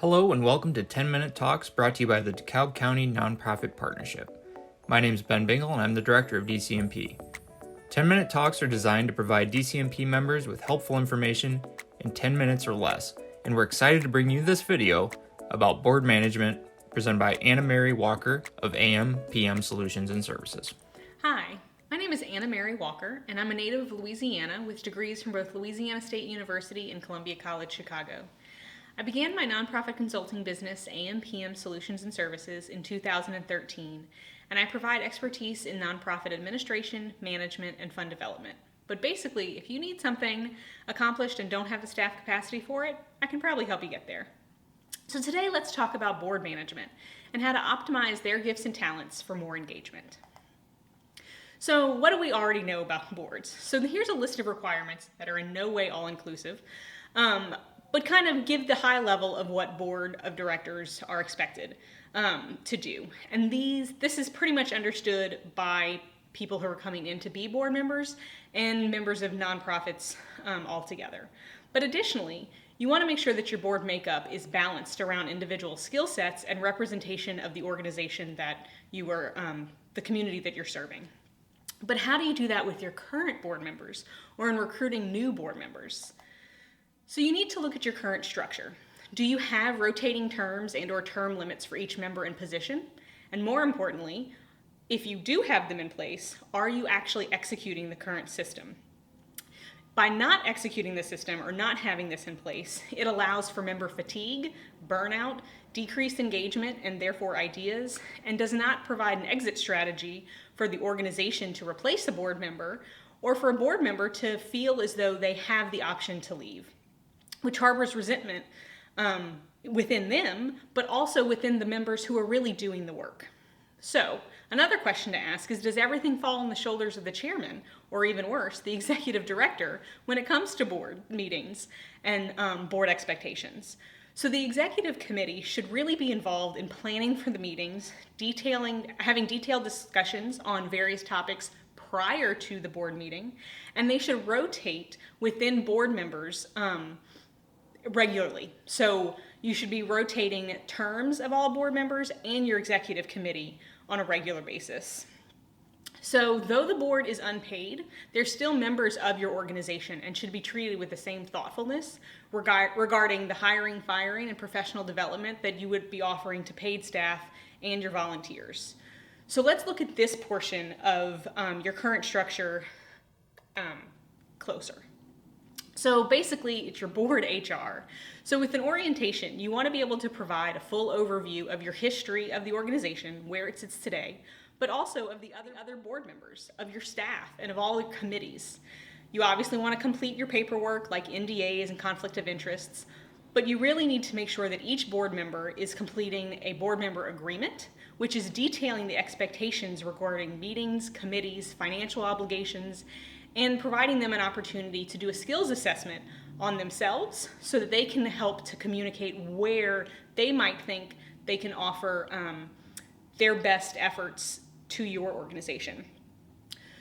Hello and welcome to 10-Minute Talks brought to you by the DeKalb County Nonprofit Partnership. My name is Ben Bingle and I'm the Director of DCNP. 10-Minute Talks are designed to provide DCNP members with helpful information in 10 minutes or less, and we're excited to bring you this video about board management presented by Anna Mary Walker of AM/PM Solutions and Services. Hi, my name is Anna Mary Walker, and I'm a native of Louisiana with degrees from both Louisiana State University and Columbia College Chicago. I began my nonprofit consulting business, AM/PM Solutions and Services, in 2013, and I provide expertise in nonprofit administration, management, and fund development. But basically, if you need something accomplished and don't have the staff capacity for it, I can probably help you get there. So today, let's talk about board management and how to optimize their gifts and talents for more engagement. So what do we already know about boards? So here's a list of requirements that are in no way all-inclusive, but kind of give the high level of what board of directors are expected to do. And this is pretty much understood by people who are coming in to be board members and members of nonprofits altogether. But additionally, you want to make sure that your board makeup is balanced around individual skill sets and representation of the organization that you are, the community that you're serving. But how do you do that with your current board members or in recruiting new board members? So you need to look at your current structure. Do you have rotating terms and/or term limits for each member and position? And more importantly, if you do have them in place, are you actually executing the current system? By not executing the system or not having this in place, it allows for member fatigue, burnout, decreased engagement, and therefore ideas, and does not provide an exit strategy for the organization to replace a board member or for a board member to feel as though they have the option to leave, which harbors resentment within them, but also within the members who are really doing the work. So another question to ask is, does everything fall on the shoulders of the chairman, or even worse, the executive director, when it comes to board meetings and board expectations? So the executive committee should really be involved in planning for the meetings, having detailed discussions on various topics prior to the board meeting, and they should rotate within board members regularly. So you should be rotating terms of all board members and your executive committee on a regular basis. So though the board is unpaid, they're still members of your organization and should be treated with the same thoughtfulness regarding the hiring, firing, and professional development that you would be offering to paid staff and your volunteers. So let's look at this portion of your current structure closer. So basically, it's your board HR. So with an orientation, you want to be able to provide a full overview of your history of the organization, where it sits today, but also of the other board members, of your staff, and of all the committees. You obviously want to complete your paperwork like NDAs and conflict of interests, but you really need to make sure that each board member is completing a board member agreement, which is detailing the expectations regarding meetings, committees, financial obligations, and providing them an opportunity to do a skills assessment on themselves so that they can help to communicate where they might think they can offer their best efforts to your organization.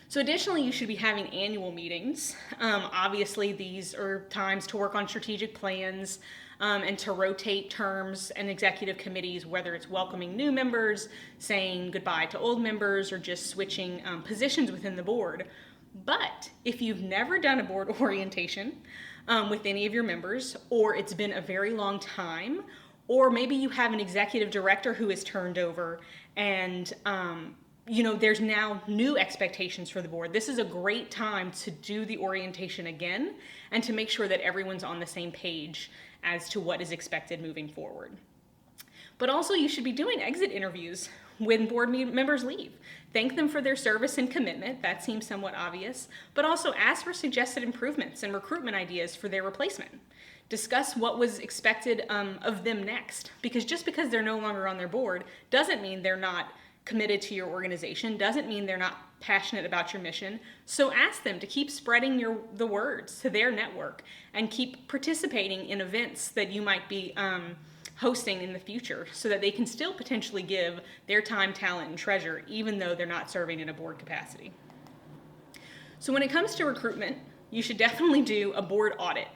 So additionally, you should be having annual meetings. Obviously, these are times to work on strategic plans and to rotate terms and executive committees, whether it's welcoming new members, saying goodbye to old members, or just switching positions within the board. But if you've never done a board orientation with any of your members, or it's been a very long time, or maybe you have an executive director who is turned over and there's now new expectations for the board, this is a great time to do the orientation again and to make sure that everyone's on the same page as to what is expected moving forward. But also, you should be doing exit interviews when board members leave. Thank them for their service and commitment, that seems somewhat obvious, but also ask for suggested improvements and recruitment ideas for their replacement. Discuss what was expected of them next, because just because they're no longer on their board doesn't mean they're not committed to your organization, doesn't mean they're not passionate about your mission. So ask them to keep spreading the words to their network and keep participating in events that you might be hosting in the future so that they can still potentially give their time, talent, and treasure even though they're not serving in a board capacity. So when it comes to recruitment, you should definitely do a board audit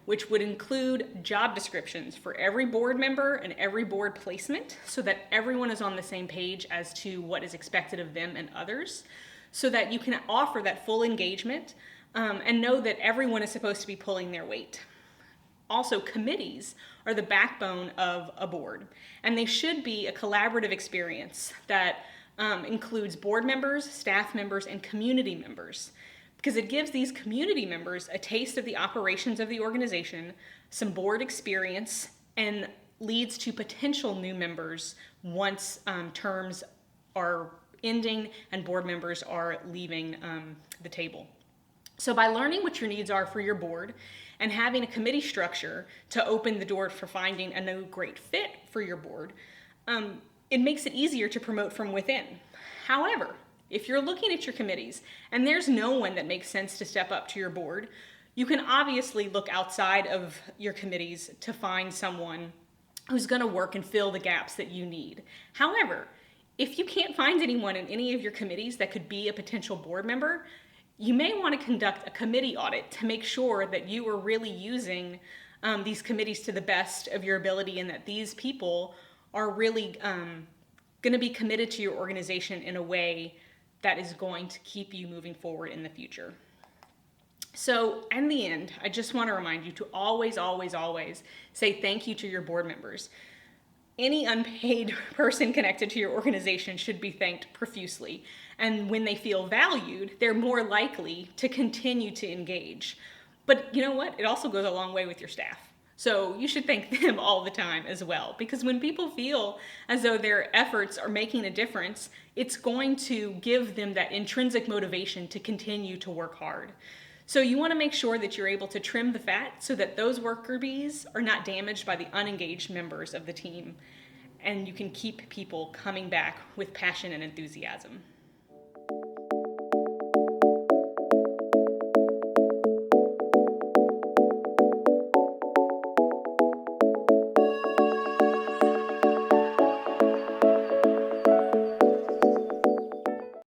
which would include job descriptions for every board member and every board placement so that everyone is on the same page as to what is expected of them and others, so that you can offer that full engagement and know that everyone is supposed to be pulling their weight. Also, committees are the backbone of a board, and they should be a collaborative experience that includes board members, staff members, and community members, because it gives these community members a taste of the operations of the organization, some board experience, and leads to potential new members once terms are ending and board members are leaving the table. So by learning what your needs are for your board and having a committee structure to open the door for finding a new great fit for your board, it makes it easier to promote from within. However, if you're looking at your committees and there's no one that makes sense to step up to your board, you can obviously look outside of your committees to find someone who's going to work and fill the gaps that you need. However, if you can't find anyone in any of your committees that could be a potential board member, you may want to conduct a committee audit to make sure that you are really using these committees to the best of your ability and that these people are really going to be committed to your organization in a way that is going to keep you moving forward in the future. So in the end, I just want to remind you to always, always, always say thank you to your board members. Any unpaid person connected to your organization should be thanked profusely. And when they feel valued, they're more likely to continue to engage. But you know what? It also goes a long way with your staff. So you should thank them all the time as well, because when people feel as though their efforts are making a difference, it's going to give them that intrinsic motivation to continue to work hard. So you want to make sure that you're able to trim the fat so that those worker bees are not damaged by the unengaged members of the team, and you can keep people coming back with passion and enthusiasm.